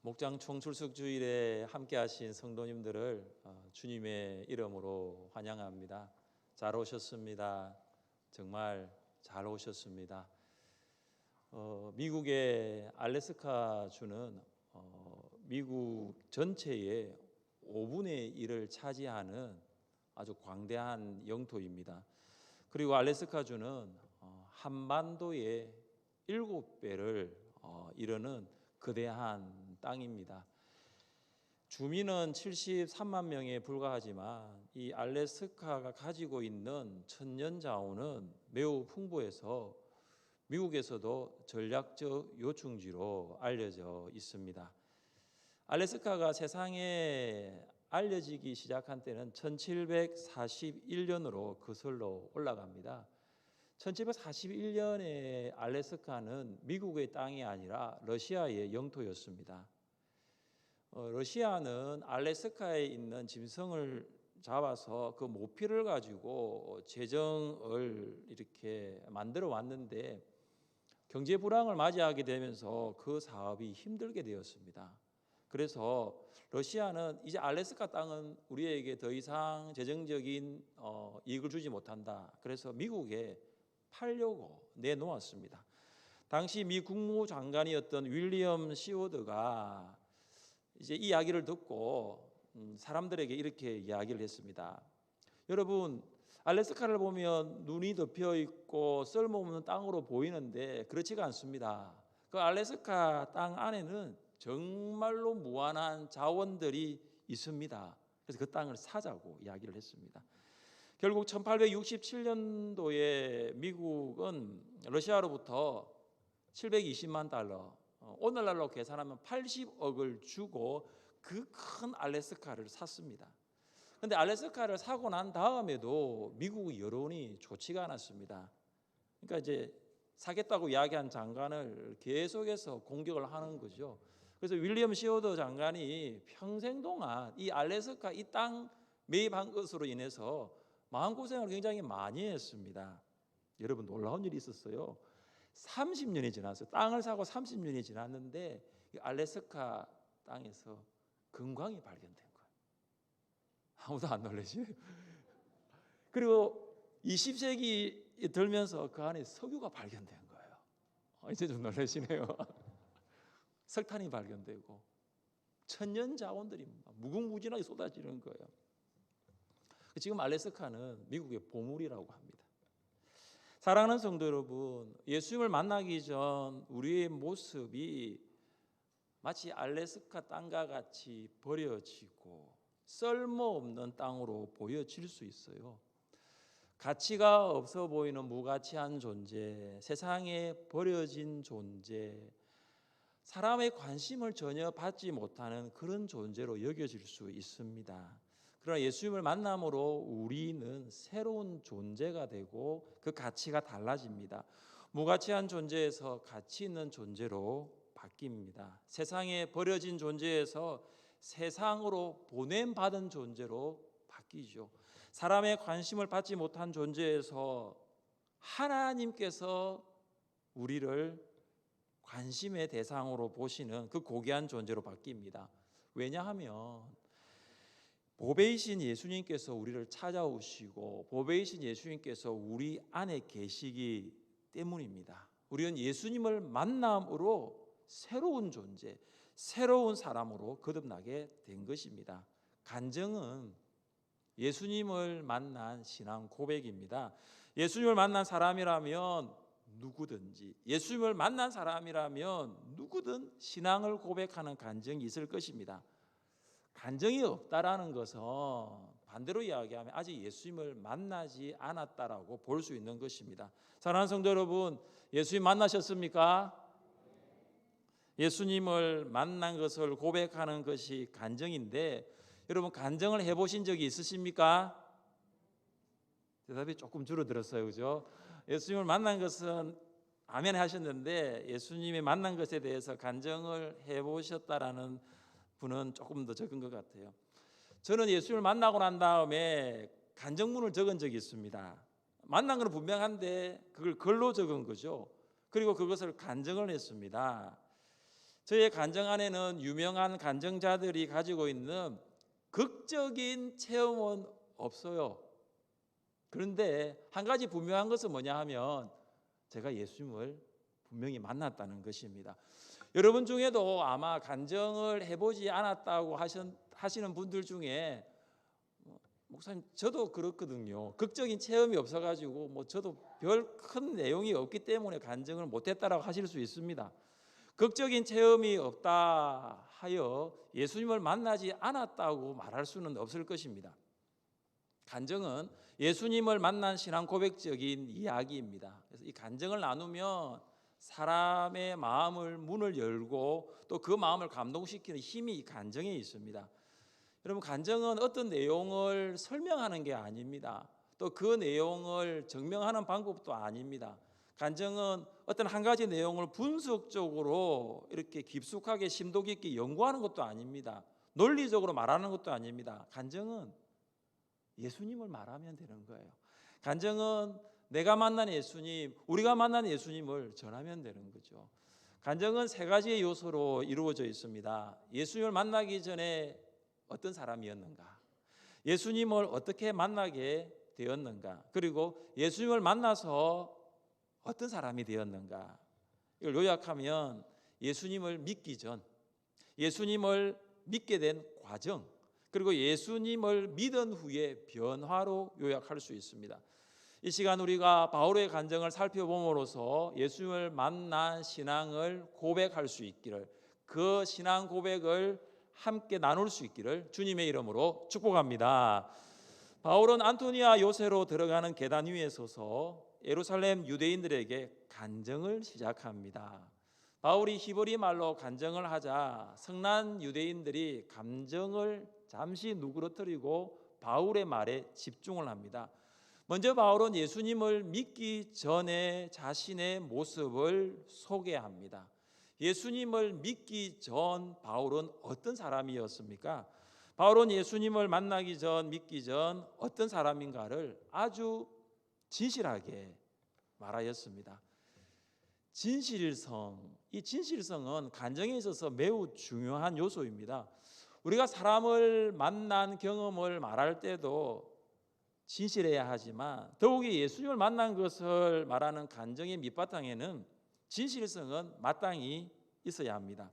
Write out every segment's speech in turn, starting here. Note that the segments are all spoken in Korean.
목장 총출석 주일에 함께하신 성도님들을 주님의 이름으로 환영합니다. 잘 오셨습니다. 정말 잘 오셨습니다. 미국의 알래스카 주는 미국 전체의 5분의 1을 차지하는 아주 광대한 영토입니다. 그리고 알래스카 주는 한반도의 7배를 이루는 거대한 땅입니다. 주민은 73만 명에 불과하지만 이 알래스카가 가지고 있는 천년 자원은 매우 풍부해서 미국에서도 전략적 요충지로 알려져 있습니다. 알래스카가 세상에 알려지기 시작한 때는 1741년으로 거슬러 올라갑니다. 1741년에 알래스카는 미국의 땅이 아니라 러시아의 영토였습니다. 러시아는 알래스카에 있는 짐승을 잡아서 그 모피를 가지고 재정을 이렇게 만들어 왔는데 경제 불황을 맞이하게 되면서 그 사업이 힘들게 되었습니다. 그래서 러시아는 이제 알래스카 땅은 우리에게 더 이상 재정적인 이익을 주지 못한다. 그래서 미국에 팔려고 내놓았습니다. 당시 미 국무장관이었던 윌리엄 시워드가 이제 이 이야기를 듣고 사람들에게 이렇게 이야기를 했습니다. 여러분, 알래스카를 보면 눈이 덮여 있고 쓸모없는 땅으로 보이는데 그렇지가 않습니다. 그 알래스카 땅 안에는 정말로 무한한 자원들이 있습니다. 그래서 그 땅을 사자고 이야기를 했습니다. 결국 1867년도에 미국은 러시아로부터 720만 달러, 오늘날로 계산하면 80억을 주고 그 큰 알래스카를 샀습니다. 그런데 알래스카를 사고 난 다음에도 미국의 여론이 좋지가 않았습니다. 그러니까 이제 사겠다고 이야기한 장관을 계속해서 공격을 하는 거죠. 그래서 윌리엄 시워드 장관이 평생 동안 이 알래스카 이 땅 매입한 것으로 인해서 마음고생을 굉장히 많이 했습니다. 여러분, 놀라운 일이 있었어요. 30년이 지났어요. 땅을 사고 30년이 지났는데 이 알래스카 땅에서 금광이 발견된 거예요. 아무도 안 놀라시죠? 그리고 20세기 들면서 그 안에 석유가 발견된 거예요. 이제 좀 놀라시네요. 석탄이 발견되고 천년 자원들이 무궁무진하게 쏟아지는 거예요. 지금 알래스카는 미국의 보물이라고 합니다. 사랑하는 성도 여러분, 예수님을 만나기 전 우리의 모습이 마치 알래스카 땅과 같이 버려지고 쓸모없는 땅으로 보여질 수 있어요. 가치가 없어 보이는 무가치한 존재, 세상에 버려진 존재, 사람의 관심을 전혀 받지 못하는 그런 존재로 여겨질 수 있습니다. 그러나 예수님을 만남으로 우리는 새로운 존재가 되고 그 가치가 달라집니다. 무가치한 존재에서 가치 있는 존재로 바뀝니다. 세상에 버려진 존재에서 세상으로 보냄받은 존재로 바뀌죠. 사람의 관심을 받지 못한 존재에서 하나님께서 우리를 관심의 대상으로 보시는 그 고귀한 존재로 바뀝니다. 왜냐하면 보배이신 예수님께서 우리를 찾아오시고 보배이신 예수님께서 우리 안에 계시기 때문입니다. 우리는 예수님을 만남으로 새로운 존재, 새로운 사람으로 거듭나게 된 것입니다. 간증은 예수님을 만난 신앙 고백입니다. 예수님을 만난 사람이라면 누구든지, 예수님을 만난 사람이라면 누구든 신앙을 고백하는 간증이 있을 것입니다. 간증이 없다라는 것은 반대로 이야기하면 아직 예수님을 만나지 않았다라고 볼 수 있는 것입니다. 사랑하는 성도 여러분, 예수님 만나셨습니까? 예수님을 만난 것을 고백하는 것이 간증인데 여러분, 간증을 해보신 적이 있으십니까? 대답이 조금 줄어들었어요, 그죠? 예수님을 만난 것은 아멘 하셨는데 예수님이 만난 것에 대해서 간증을 해보셨다라는 분은 조금 더 적은 것 같아요. 저는 예수님을 만나고 난 다음에 간증문을 적은 적이 있습니다. 만난 건 분명한데 그걸 글로 적은 거죠. 그리고 그것을 간증을 했습니다. 저의 간증 안에는 유명한 간증자들이 가지고 있는 극적인 체험은 없어요. 그런데 한 가지 분명한 것은 뭐냐 하면 제가 예수님을 분명히 만났다는 것입니다. 여러분 중에도 아마 간증을 해보지 않았다고 하시는 분들 중에 목사님 저도 그렇거든요. 극적인 체험이 없어가지고 저도 별 큰 내용이 없기 때문에 간증을 못했다라고 하실 수 있습니다. 극적인 체험이 없다 하여 예수님을 만나지 않았다고 말할 수는 없을 것입니다. 간증은 예수님을 만난 신앙 고백적인 이야기입니다. 그래서 이 간증을 나누면 사람의 마음을 문을 열고 또 그 마음을 감동시키는 힘이 이 간증에 있습니다. 여러분, 간증은 어떤 내용을 설명하는 게 아닙니다. 또 그 내용을 증명하는 방법도 아닙니다. 간증은 어떤 한 가지 내용을 분석적으로 이렇게 깊숙하게 심도 깊게 연구하는 것도 아닙니다. 논리적으로 말하는 것도 아닙니다. 간증은 예수님을 말하면 되는 거예요. 간증은 내가 만난 예수님, 우리가 만난 예수님을 전하면 되는 거죠. 간증은 세 가지의 요소로 이루어져 있습니다. 예수님을 만나기 전에 어떤 사람이었는가? 예수님을 어떻게 만나게 되었는가? 그리고 예수님을 만나서 어떤 사람이 되었는가? 이걸 요약하면 예수님을 믿기 전, 예수님을 믿게 된 과정, 그리고 예수님을 믿은 후의 변화로 요약할 수 있습니다. 이 시간 우리가 바울의 간증을 살펴봄으로써 예수님을 만난 신앙을 고백할 수 있기를, 그 신앙 고백을 함께 나눌 수 있기를 주님의 이름으로 축복합니다. 바울은 안토니아 요새로 들어가는 계단 위에 서서 예루살렘 유대인들에게 간증을 시작합니다. 바울이 히브리 말로 간증을 하자 성난 유대인들이 감정을 잠시 누그러뜨리고 바울의 말에 집중을 합니다. 먼저 바울은 예수님을 믿기 전에 자신의 모습을 소개합니다. 예수님을 믿기 전 바울은 어떤 사람이었습니까? 바울은 예수님을 만나기 전, 믿기 전 어떤 사람인가를 아주 진실하게 말하였습니다. 진실성, 이 진실성은 간증에 있어서 매우 중요한 요소입니다. 우리가 사람을 만난 경험을 말할 때도 진실해야 하지만 더욱이 예수님을 만난 것을 말하는 간증의 밑바탕에는 진실성은 마땅히 있어야 합니다.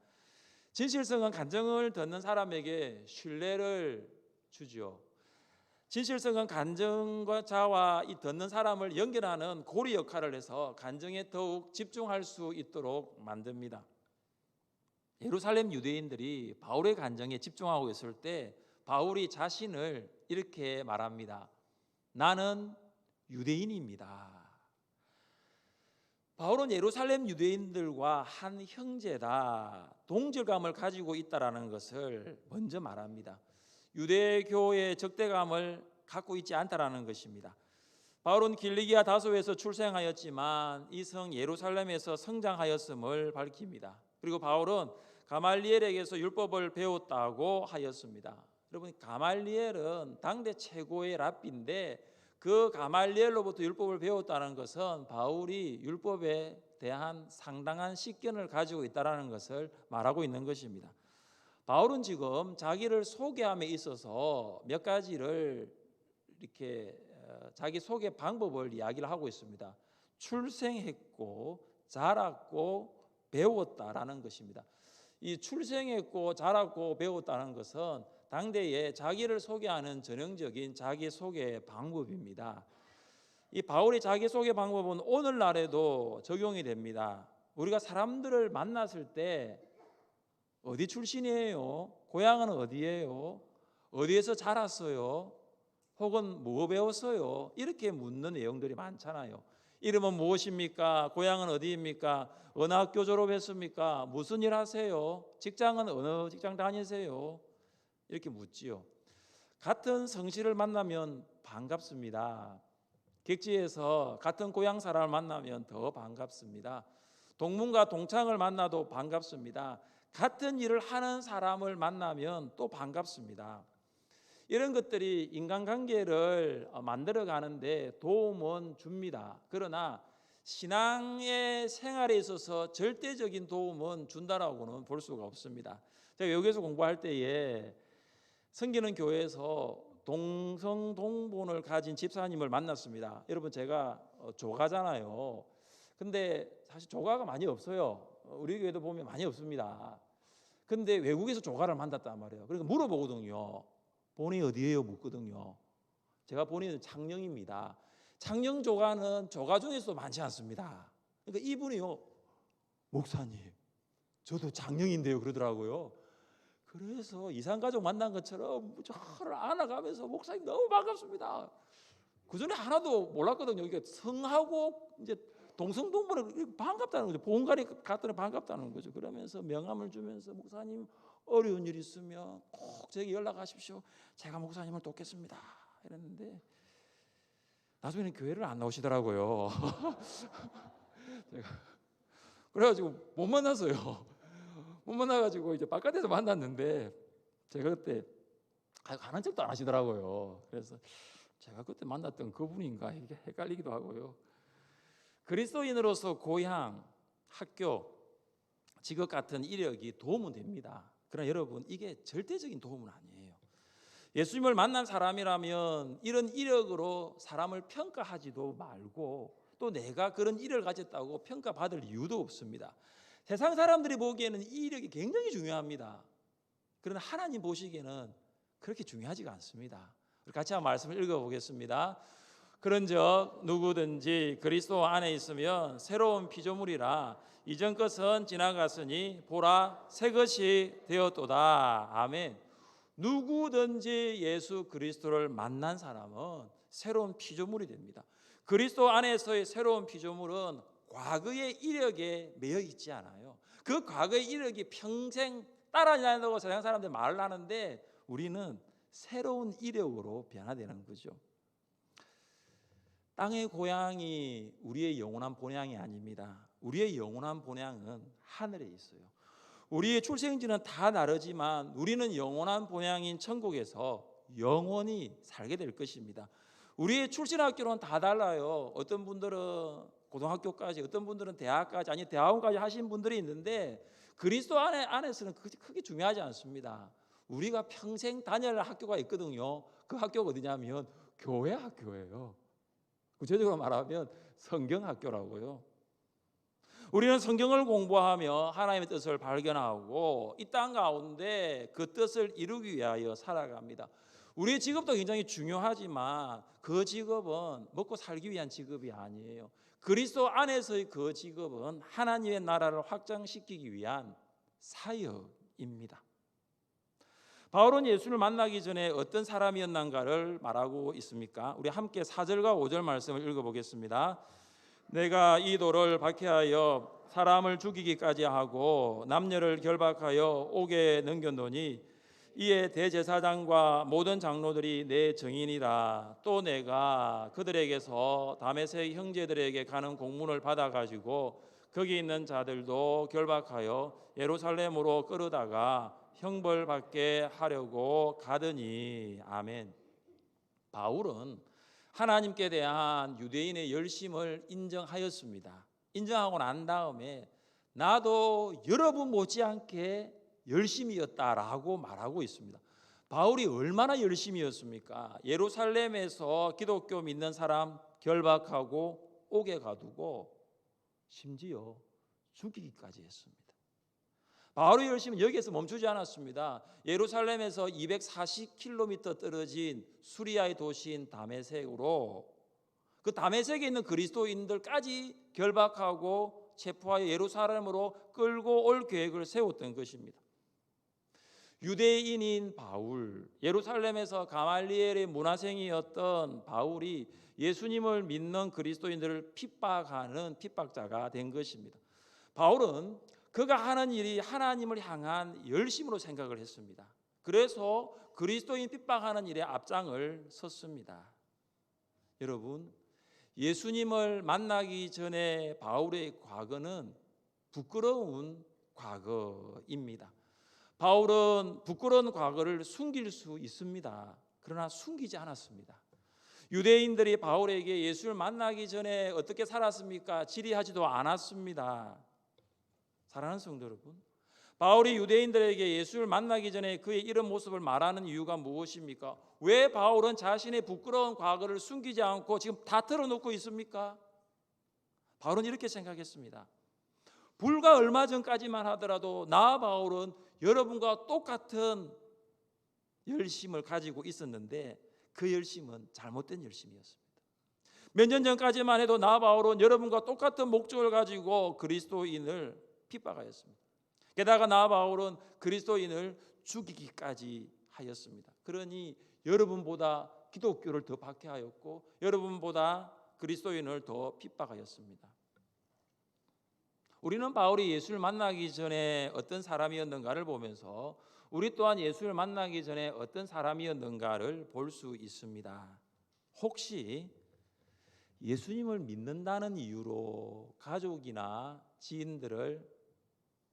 진실성은 간증을 듣는 사람에게 신뢰를 주죠. 진실성은 간증자와 이 듣는 사람을 연결하는 고리 역할을 해서 간증에 더욱 집중할 수 있도록 만듭니다. 예루살렘 유대인들이 바울의 간증에 집중하고 있을 때 바울이 자신을 이렇게 말합니다. 나는 유대인입니다. 바울은 예루살렘 유대인들과 한 형제다, 동질감을 가지고 있다라는 것을 먼저 말합니다. 유대교의 적대감을 갖고 있지 않다라는 것입니다. 바울은 길리기아 다소에서 출생하였지만 이 성 예루살렘에서 성장하였음을 밝힙니다. 그리고 바울은 가말리엘에게서 율법을 배웠다고 하였습니다. 여러분, 가말리엘은 당대 최고의 랍비인데 그 가말리엘로부터 율법을 배웠다는 것은 바울이 율법에 대한 상당한 식견을 가지고 있다는 것을 말하고 있는 것입니다. 바울은 지금 자기를 소개함에 있어서 몇 가지를 이렇게 자기 소개 방법을 이야기를 하고 있습니다. 출생했고 자랐고 배웠다라는 것입니다. 이 출생했고 자랐고 배웠다는 것은 당대에 자기를 소개하는 전형적인 자기소개 방법입니다. 이 바울의 자기소개 방법은 오늘날에도 적용이 됩니다. 우리가 사람들을 만났을 때 어디 출신이에요? 고향은 어디예요? 어디에서 자랐어요? 혹은 뭐 배웠어요? 이렇게 묻는 내용들이 많잖아요. 이름은 무엇입니까? 고향은 어디입니까? 어느 학교 졸업했습니까? 무슨 일 하세요? 직장은 어느 직장 다니세요? 이렇게 묻지요. 같은 성씨를 만나면 반갑습니다. 객지에서 같은 고향 사람을 만나면 더 반갑습니다. 동문과 동창을 만나도 반갑습니다. 같은 일을 하는 사람을 만나면 또 반갑습니다. 이런 것들이 인간관계를 만들어 가는데 도움은 줍니다. 그러나 신앙의 생활에 있어서 절대적인 도움은 준다라고는 볼 수가 없습니다. 제가 여기서 공부할 때에 섬기는 교회에서 동성동본을 가진 집사님을 만났습니다. 여러분 제가 조가잖아요. 근데 사실 조가가 많이 없어요. 우리 교회도 보면 많이 없습니다. 근데 외국에서 조가를 만났단 말이에요. 그러니까 물어보거든요. 본인이 어디예요? 묻거든요. 제가 본인은 창녕입니다. 창녕 조가는 조가 중에서도 많지 않습니다. 그러니까 이분이요, 목사님 저도 창녕인데요 그러더라고요. 그래서 이산가족 만난 것처럼 저를 안아가면서 목사님 너무 반갑습니다. 그전에 하나도 몰랐거든요. 이게 성하고 이제 동성동본을 반갑다는 거죠. 보험가리 갔더니 반갑다는 거죠. 그러면서 명함을 주면서 목사님 어려운 일 있으면 꼭 저에게 연락하십시오. 제가 목사님을 돕겠습니다. 이랬는데 나중에는 교회를 안 나오시더라고요. 제가 그래가지고 못 만났어요. 못 만나가지고 이제 바깥에서 만났는데 제가 그때 가는 척도 안 하시더라고요. 그래서 제가 그때 만났던 그분인가 이게 헷갈리기도 하고요. 그리스도인으로서 고향, 학교, 직업 같은 이력이 도움은 됩니다. 그러나 여러분 이게 절대적인 도움은 아니에요. 예수님을 만난 사람이라면 이런 이력으로 사람을 평가하지도 말고 또 내가 그런 이력을 가졌다고 평가받을 이유도 없습니다. 세상 사람들이 보기에는 이 이력이 굉장히 중요합니다. 그러나 하나님 보시기에는 그렇게 중요하지가 않습니다. 같이 한번 말씀을 읽어보겠습니다. 그런즉 누구든지 그리스도 안에 있으면 새로운 피조물이라 이전 것은 지나갔으니 보라 새 것이 되었도다. 아멘. 누구든지 예수 그리스도를 만난 사람은 새로운 피조물이 됩니다. 그리스도 안에서의 새로운 피조물은 과거의 이력에 매여 있지 않아요. 그 과거의 이력이 평생 따라다닌다고 세상 사람들이 말을 하는데 우리는 새로운 이력으로 변화되는 거죠. 땅의 고향이 우리의 영원한 본향이 아닙니다. 우리의 영원한 본향은 하늘에 있어요. 우리의 출생지는 다 다르지만 우리는 영원한 본향인 천국에서 영원히 살게 될 것입니다. 우리의 출신 학교는 다 달라요. 어떤 분들은 고등학교까지, 어떤 분들은 대학까지, 아니 대학원까지 하신 분들이 있는데 그리스도 안에서는 크게 중요하지 않습니다. 우리가 평생 다녀야 할 학교가 있거든요. 그 학교가 어디냐면 교회 학교예요. 구체적으로 말하면 성경학교라고요. 우리는 성경을 공부하며 하나님의 뜻을 발견하고 이 땅 가운데 그 뜻을 이루기 위하여 살아갑니다. 우리의 직업도 굉장히 중요하지만 그 직업은 먹고 살기 위한 직업이 아니에요. 그리스도 안에서의 그 직업은 하나님의 나라를 확장시키기 위한 사역입니다. 바울은 예수를 만나기 전에 어떤 사람이었는가를 말하고 있습니까? 우리 함께 4절과 5절 말씀을 읽어보겠습니다. 내가 이 돌을 박해하여 사람을 죽이기까지 하고 남녀를 결박하여 옥에 넘겼노니 이에 대제사장과 모든 장로들이 내 증인이라. 또 내가 그들에게서 다메섹 형제들에게 가는 공문을 받아가지고 거기 있는 자들도 결박하여 예루살렘으로 끌어다가 형벌받게 하려고 가더니. 아멘. 바울은 하나님께 대한 유대인의 열심을 인정하였습니다. 인정하고 난 다음에 나도 여러분 못지않게 열심이었다라고 말하고 있습니다. 바울이 얼마나 열심이었습니까? 예루살렘에서 기독교 믿는 사람 결박하고 옥에 가두고 심지어 죽이기까지 했습니다. 바울의 열심은 여기에서 멈추지 않았습니다. 예루살렘에서 240km 떨어진 수리아의 도시인 다메섹으로 그 다메섹에 있는 그리스도인들까지 결박하고 체포하여 예루살렘으로 끌고 올 계획을 세웠던 것입니다. 유대인인 바울, 예루살렘에서 가말리엘의 문화생이었던 바울이 예수님을 믿는 그리스도인들을 핍박하는 핍박자가 된 것입니다. 바울은 그가 하는 일이 하나님을 향한 열심으로 생각을 했습니다. 그래서 그리스도인 핍박하는 일에 앞장을 섰습니다. 여러분, 예수님을 만나기 전에 바울의 과거는 부끄러운 과거입니다. 바울은 부끄러운 과거를 숨길 수 있습니다. 그러나 숨기지 않았습니다. 유대인들이 바울에게 예수를 만나기 전에 어떻게 살았습니까? 지리하지도 않았습니다. 사랑하는 성도 여러분, 바울이 유대인들에게 예수를 만나기 전에 그의 이런 모습을 말하는 이유가 무엇입니까? 왜 바울은 자신의 부끄러운 과거를 숨기지 않고 지금 다 털어놓고 있습니까? 바울은 이렇게 생각했습니다. 불과 얼마 전까지만 하더라도 나 바울은 여러분과 똑같은 열심을 가지고 있었는데 그 열심은 잘못된 열심이었습니다. 몇 년 전까지만 해도 나 바울은 여러분과 똑같은 목적을 가지고 그리스도인을 핍박하였습니다. 게다가 나 바울은 그리스도인을 죽이기까지 하였습니다. 그러니 여러분보다 기독교를 더 박해하였고 여러분보다 그리스도인을 더 핍박하였습니다. 우리는 바울이 예수를 만나기 전에 어떤 사람이었는가를 보면서 우리 또한 예수를 만나기 전에 어떤 사람이었는가를 볼 수 있습니다. 혹시 예수님을 믿는다는 이유로 가족이나 지인들을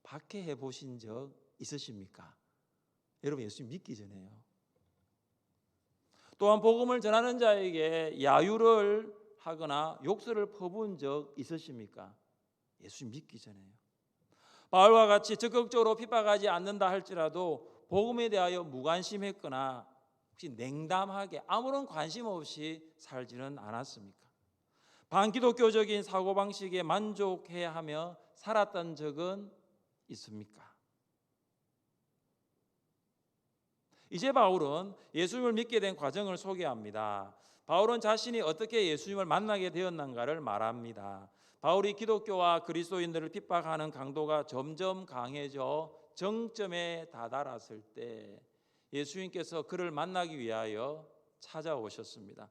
박해해 보신 적 있으십니까? 여러분, 예수님 믿기 전에요. 또한 복음을 전하는 자에게 야유를 하거나 욕설을 퍼부은 적 있으십니까? 예수님 믿기 전에요. 바울과 같이 적극적으로 핍박하지 않는다 할지라도 복음에 대하여 무관심했거나 혹시 냉담하게 아무런 관심 없이 살지는 않았습니까? 반기독교적인 사고방식에 만족해야 하며 살았던 적은 있습니까? 이제 바울은 예수님을 믿게 된 과정을 소개합니다. 바울은 자신이 어떻게 예수님을 만나게 되었는가를 말합니다. 바울이 기독교와 그리스도인들을 핍박하는 강도가 점점 강해져 정점에 다다랐을 때 예수님께서 그를 만나기 위하여 찾아오셨습니다.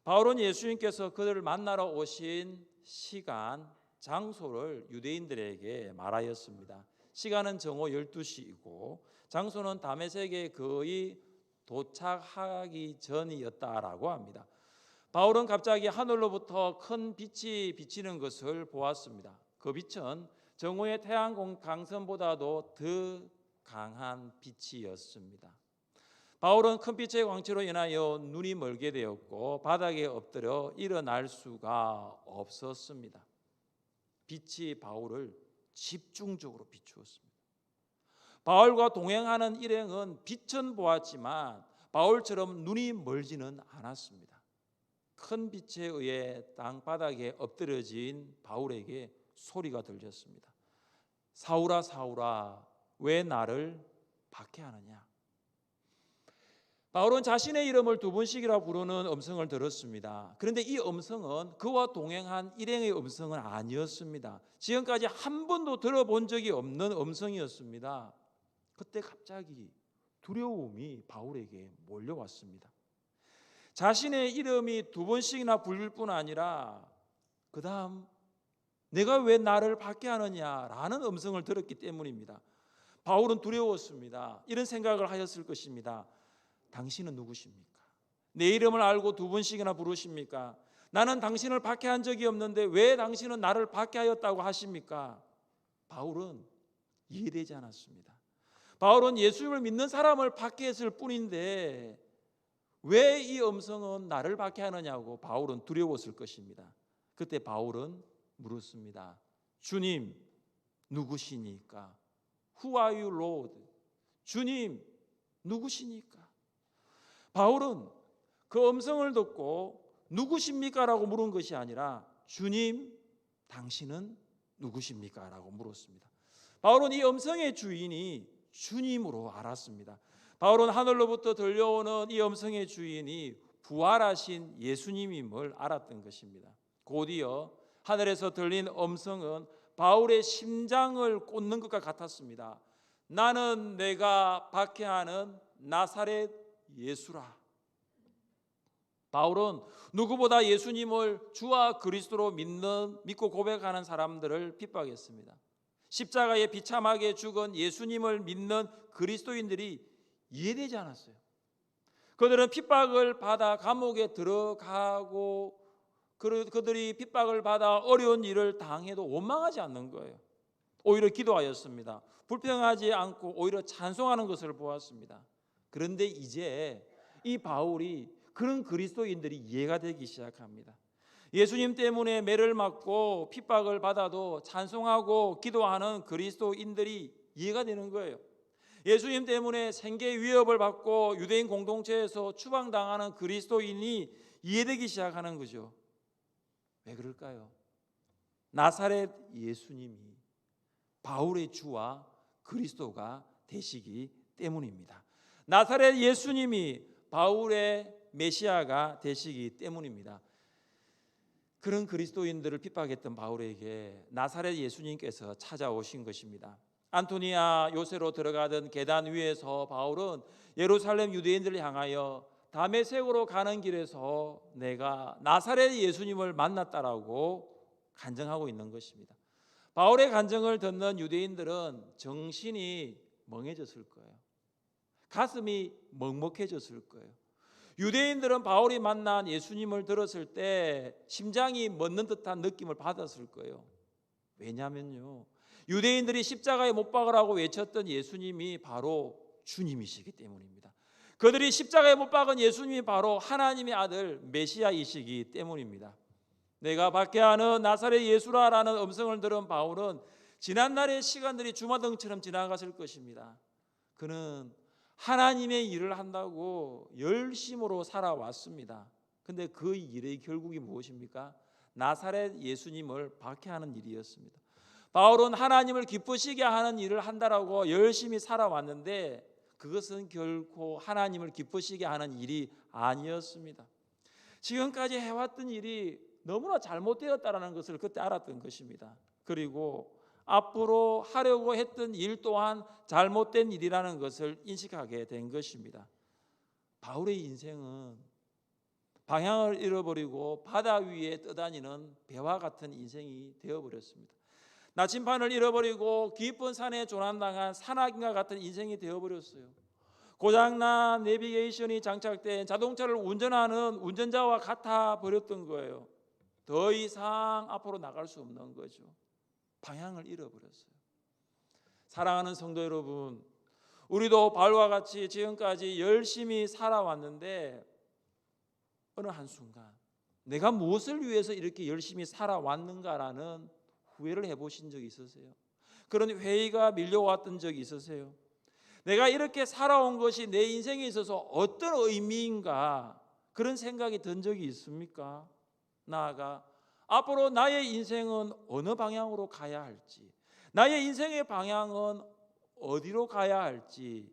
바울은 예수님께서 그를 만나러 오신 시간, 장소를 유대인들에게 말하였습니다. 시간은 정오 12시이고 장소는 다메섹에 거의 도착하기 전이었다라고 합니다. 바울은 갑자기 하늘로부터 큰 빛이 비치는 것을 보았습니다. 그 빛은 정오의 태양 강선보다도 더 강한 빛이었습니다. 바울은 큰 빛의 광채로 인하여 눈이 멀게 되었고 바닥에 엎드려 일어날 수가 없었습니다. 빛이 바울을 집중적으로 비추었습니다. 바울과 동행하는 일행은 빛은 보았지만 바울처럼 눈이 멀지는 않았습니다. 큰 빛에 의해 땅바닥에 엎드려진 바울에게 소리가 들렸습니다. 사울아, 사울아, 왜 나를 박해하느냐? 바울은 자신의 이름을 두 번씩이나 부르는 음성을 들었습니다. 그런데 이 음성은 그와 동행한 일행의 음성은 아니었습니다. 지금까지 한 번도 들어본 적이 없는 음성이었습니다. 그때 갑자기 두려움이 바울에게 몰려왔습니다. 자신의 이름이 두 번씩이나 불릴 뿐 아니라 그 다음 내가 왜 나를 박해하느냐라는 음성을 들었기 때문입니다. 바울은 두려웠습니다. 이런 생각을 하였을 것입니다. 당신은 누구십니까? 내 이름을 알고 두 번씩이나 부르십니까? 나는 당신을 박해한 적이 없는데 왜 당신은 나를 박해하였다고 하십니까? 바울은 이해되지 않았습니다. 바울은 예수님을 믿는 사람을 박해했을 뿐인데 왜 이 음성은 나를 박해하느냐고 바울은 두려웠을 것입니다. 그때 바울은 물었습니다. 주님, 누구시니까? Who are you, Lord? 주님, 누구시니까? 바울은 그 음성을 듣고 누구십니까? 라고 물은 것이 아니라 주님, 당신은 누구십니까? 라고 물었습니다. 바울은 이 음성의 주인이 주님으로 알았습니다. 바울은 하늘로부터 들려오는 이 음성의 주인이 부활하신 예수님임을 알았던 것입니다. 곧이어 하늘에서 들린 음성은 바울의 심장을 꽂는 것과 같았습니다. 나는 내가 박해하는 나사렛 예수라. 바울은 누구보다 예수님을 주와 그리스도로 믿고 고백하는 사람들을 핍박했습니다. 십자가에 비참하게 죽은 예수님을 믿는 그리스도인들이 이해되지 않았어요. 그들은 핍박을 받아 감옥에 들어가고 그들이 핍박을 받아 어려운 일을 당해도 원망하지 않는 거예요. 오히려 기도하였습니다. 불평하지 않고 오히려 찬송하는 것을 보았습니다. 그런데 이제 이 바울이 그런 그리스도인들이 이해가 되기 시작합니다. 예수님 때문에 매를 맞고 핍박을 받아도 찬송하고 기도하는 그리스도인들이 이해가 되는 거예요. 예수님 때문에 생계 위협을 받고 유대인 공동체에서 추방당하는 그리스도인이 이해되기 시작하는 거죠. 왜 그럴까요? 나사렛 예수님이 바울의 주와 그리스도가 되시기 때문입니다. 나사렛 예수님이 바울의 메시아가 되시기 때문입니다. 그런 그리스도인들을 핍박했던 바울에게 나사렛 예수님께서 찾아오신 것입니다. 안토니아 요새로 들어가던 계단 위에서 바울은 예루살렘 유대인들을 향하여 다메섹으로 가는 길에서 내가 나사렛 예수님을 만났다라고 간증하고 있는 것입니다. 바울의 간증을 듣는 유대인들은 정신이 멍해졌을 거예요. 가슴이 먹먹해졌을 거예요. 유대인들은 바울이 만난 예수님을 들었을 때 심장이 멎는 듯한 느낌을 받았을 거예요. 왜냐면요, 유대인들이 십자가에 못 박으라고 외쳤던 예수님이 바로 주님이시기 때문입니다. 그들이 십자가에 못 박은 예수님이 바로 하나님의 아들 메시아이시기 때문입니다. 내가 박해하는 나사렛 예수라라는 음성을 들은 바울은 지난날의 시간들이 주마등처럼 지나갔을 것입니다. 그는 하나님의 일을 한다고 열심으로 살아왔습니다. 근데 그 일의 결국이 무엇입니까? 나사렛 예수님을 박해하는 일이었습니다. 바울은 하나님을 기쁘시게 하는 일을 한다라고 열심히 살아왔는데 그것은 결코 하나님을 기쁘시게 하는 일이 아니었습니다. 지금까지 해왔던 일이 너무나 잘못되었다는 것을 그때 알았던 것입니다. 그리고 앞으로 하려고 했던 일 또한 잘못된 일이라는 것을 인식하게 된 것입니다. 바울의 인생은 방향을 잃어버리고 바다 위에 떠다니는 배와 같은 인생이 되어버렸습니다. 나침반을 잃어버리고 깊은 산에 조난당한 산악인과 같은 인생이 되어버렸어요. 고장난 내비게이션이 장착된 자동차를 운전하는 운전자와 같아 버렸던 거예요. 더 이상 앞으로 나갈 수 없는 거죠. 방향을 잃어버렸어요. 사랑하는 성도 여러분, 우리도 바울과 같이 지금까지 열심히 살아왔는데 어느 한순간 내가 무엇을 위해서 이렇게 열심히 살아왔는가라는 후회를 해보신 적이 있으세요? 그런 회의가 밀려왔던 적이 있으세요? 내가 이렇게 살아온 것이 내 인생에 있어서 어떤 의미인가 그런 생각이 든 적이 있습니까? 나아가 앞으로 나의 인생은 어느 방향으로 가야 할지, 나의 인생의 방향은 어디로 가야 할지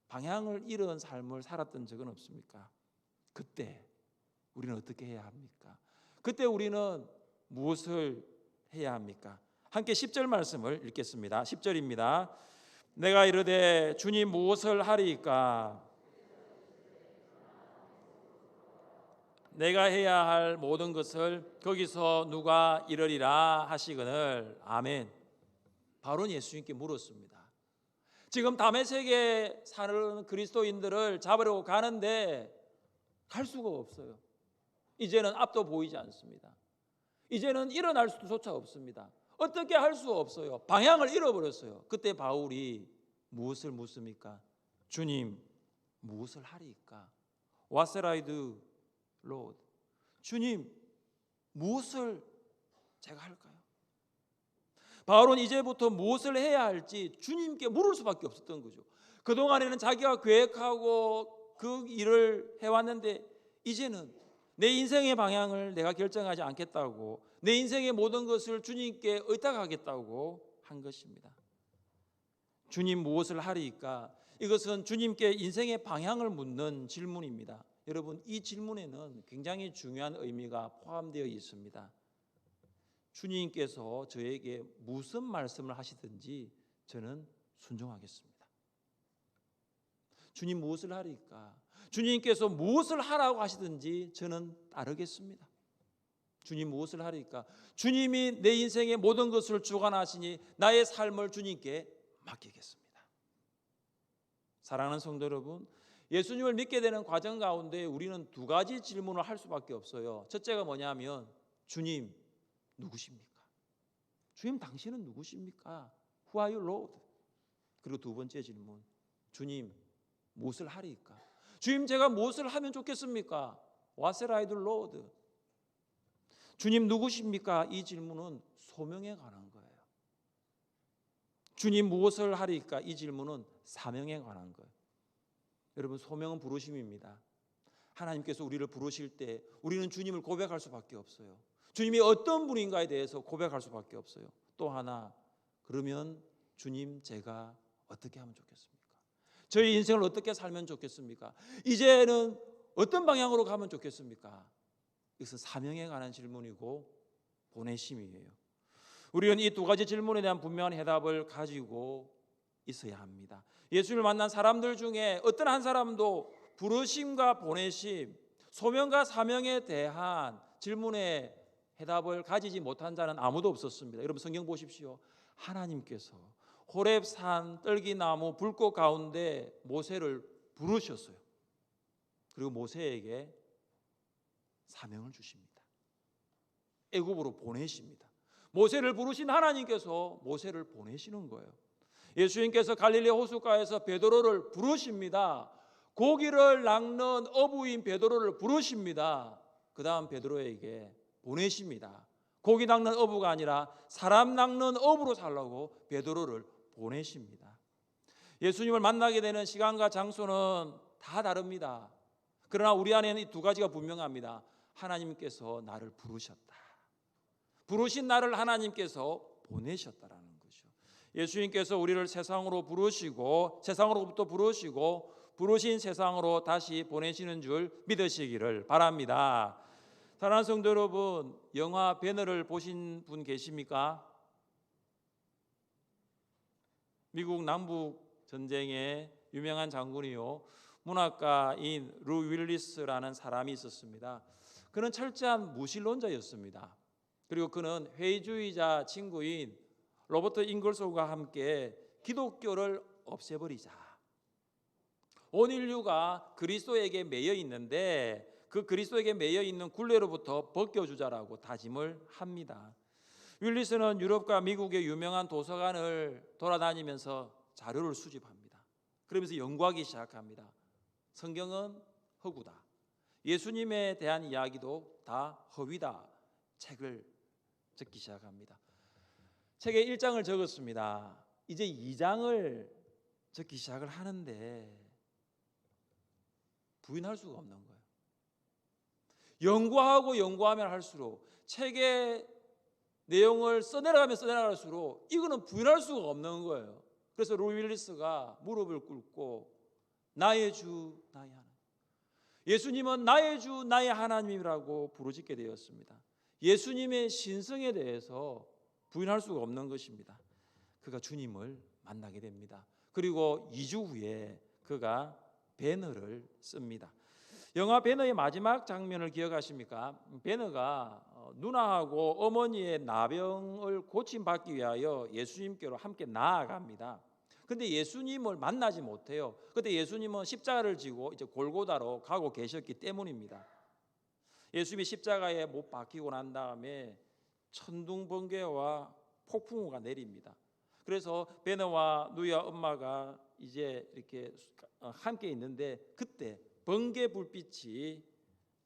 방향을 잃은 삶을 살았던 적은 없습니까? 그때 우리는 어떻게 해야 합니까? 그때 우리는 무엇을 해야 합니까? 함께 10절 말씀을 읽겠습니다. 10절입니다. 내가 이르되 주님 무엇을 하리이까? 내가 해야 할 모든 것을 거기서 누가 이르리라 하시거늘. 아멘. 바울은 예수님께 물었습니다. 지금 다메섹에 사는 그리스도인들을 잡으려고 가는데 갈 수가 없어요. 이제는 앞도 보이지 않습니다. 이제는 일어날 수조차 없습니다. 어떻게 할 수 없어요. 방향을 잃어버렸어요. 그때 바울이 무엇을 묻습니까? 주님 무엇을 하리이까? What shall I do, Lord? 주님 무엇을 제가 할까요? 바울은 이제부터 무엇을 해야 할지 주님께 물을 수밖에 없었던 거죠. 그동안에는 자기가 계획하고 그 일을 해왔는데 이제는 내 인생의 방향을 내가 결정하지 않겠다고, 내 인생의 모든 것을 주님께 의탁하겠다고 한 것입니다. 주님 무엇을 하리이까? 이것은 주님께 인생의 방향을 묻는 질문입니다. 여러분, 이 질문에는 굉장히 중요한 의미가 포함되어 있습니다. 주님께서 저에게 무슨 말씀을 하시든지 저는 순종하겠습니다. 주님 무엇을 하리이까? 주님께서 무엇을 하라고 하시든지 저는 따르겠습니다. 주님 무엇을 하리이까? 주님이 내 인생의 모든 것을 주관하시니 나의 삶을 주님께 맡기겠습니다. 사랑하는 성도 여러분, 예수님을 믿게 되는 과정 가운데 우리는 두 가지 질문을 할 수밖에 없어요. 첫째가 뭐냐면 주님 누구십니까? 주님 당신은 누구십니까? Who are you, Lord? 그리고 두 번째 질문, 주님 무엇을 하리이까? 주님, 제가 무엇을 하면 좋겠습니까? What shall I do, Lord? 주님 누구십니까? 이 질문은 소명에 관한 거예요. 주님 무엇을 하리까? 이 질문은 사명에 관한 거예요. 여러분, 소명은 부르심입니다. 하나님께서 우리를 부르실 때 우리는 주님을 고백할 수밖에 없어요. 주님이 어떤 분인가에 대해서 고백할 수밖에 없어요. 또 하나, 그러면 주님, 제가 어떻게 하면 좋겠습니까? 저희 인생을 어떻게 살면 좋겠습니까? 이제는 어떤 방향으로 가면 좋겠습니까? 이것은 사명에 관한 질문이고 보내심이에요. 우리는 이 두 가지 질문에 대한 분명한 해답을 가지고 있어야 합니다. 예수를 만난 사람들 중에 어떤 한 사람도 부르심과 보내심, 소명과 사명에 대한 질문에 해답을 가지지 못한 자는 아무도 없었습니다. 여러분, 성경 보십시오. 하나님께서 호렙산 떨기나무 불꽃 가운데 모세를 부르셨어요. 그리고 모세에게 사명을 주십니다. 애굽으로 보내십니다. 모세를 부르신 하나님께서 모세를 보내시는 거예요. 예수님께서 갈릴리 호숫가에서 베드로를 부르십니다. 고기를 낚는 어부인 베드로를 부르십니다. 그 다음 베드로에게 보내십니다. 고기 낚는 어부가 아니라 사람 낚는 어부로 살라고 베드로를 보내십니다. 예수님을 만나게 되는 시간과 장소는 다 다릅니다. 그러나 우리 안에는 이 두 가지가 분명합니다. 하나님께서 나를 부르셨다. 부르신 나를 하나님께서 보내셨다라는 거죠. 예수님께서 우리를 세상으로 부르시고 세상으로부터 부르시고 부르신 세상으로 다시 보내시는 줄 믿으시기를 바랍니다. 사랑하는 성도 여러분, 영화 배너를 보신 분 계십니까? 미국 남북 전쟁의 유명한 장군이요, 문학가인 루 윌리스라는 사람이 있었습니다. 그는 철저한 무신론자였습니다. 그리고 그는 회의주의자 친구인 로버트 잉글솔과 함께 기독교를 없애버리자, 온 인류가 그리스도에게 매여 있는데 그 그리스도에게 매여 있는 굴레로부터 벗겨주자라고 다짐을 합니다. 윌리스는 유럽과 미국의 유명한 도서관을 돌아다니면서 자료를 수집합니다. 그러면서 연구하기 시작합니다. 성경은 허구다, 예수님에 대한 이야기도 다 허위다, 책을 적기 시작합니다. 책에 1장을 적었습니다. 이제 2장을 적기 시작을 하는데 부인할 수가 없는 거예요. 연구하고 연구하면 할수록 책의 내용을 써내려가면 써내려갈수록 이거는 부인할 수가 없는 거예요. 그래서 루 윌리스가 무릎을 꿇고 나의 주 나의 하나님, 예수님은 나의 주 나의 하나님이라고 부르짖게 되었습니다. 예수님의 신성에 대해서 부인할 수가 없는 것입니다. 그가 주님을 만나게 됩니다. 그리고 2주 후에 그가 배너를 씁니다. 영화 배너의 마지막 장면을 기억하십니까? 배너가 누나하고 어머니의 나병을 고침받기 위하여 예수님께로 함께 나아갑니다. 근데 예수님을 만나지 못해요. 그때 예수님은 십자가를 지고 이제 골고다로 가고 계셨기 때문입니다. 예수님이 십자가에 못 박히고 난 다음에 천둥 번개와 폭풍우가 내립니다. 그래서 베너와 누이와 엄마가 이제 이렇게 함께 있는데 그때 번개 불빛이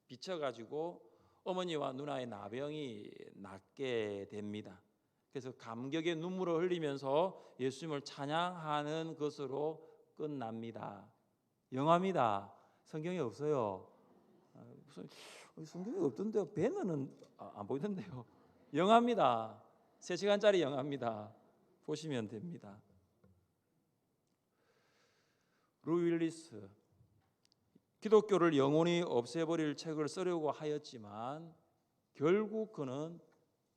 비쳐가지고 어머니와 누나의 나병이 낫게 됩니다. 그래서 감격의 눈물을 흘리면서 예수님을 찬양하는 것으로 끝납니다. 영화입니다. 성경에 없어요. 무슨 성경에 없던데요. 배너는 안 보이던데요. 영화입니다. 3시간짜리 영화입니다. 보시면 됩니다. 루 윌리스, 기독교를 영원히 없애버릴 책을 쓰려고 하였지만 결국 그는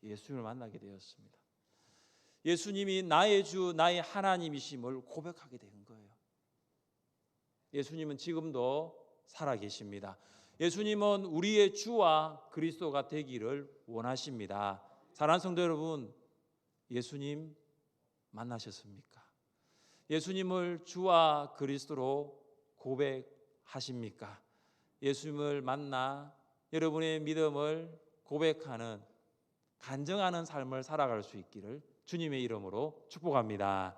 예수님을 만나게 되었습니다. 예수님이 나의 주 나의 하나님이심을 고백하게 된 거예요. 예수님은 지금도 살아계십니다. 예수님은 우리의 주와 그리스도가 되기를 원하십니다. 사랑하는 성도 여러분, 예수님 만나셨습니까? 예수님을 주와 그리스도로 고백하십니까? 예수님을 만나 여러분의 믿음을 고백하는, 간증하는 삶을 살아갈 수 있기를 주님의 이름으로 축복합니다.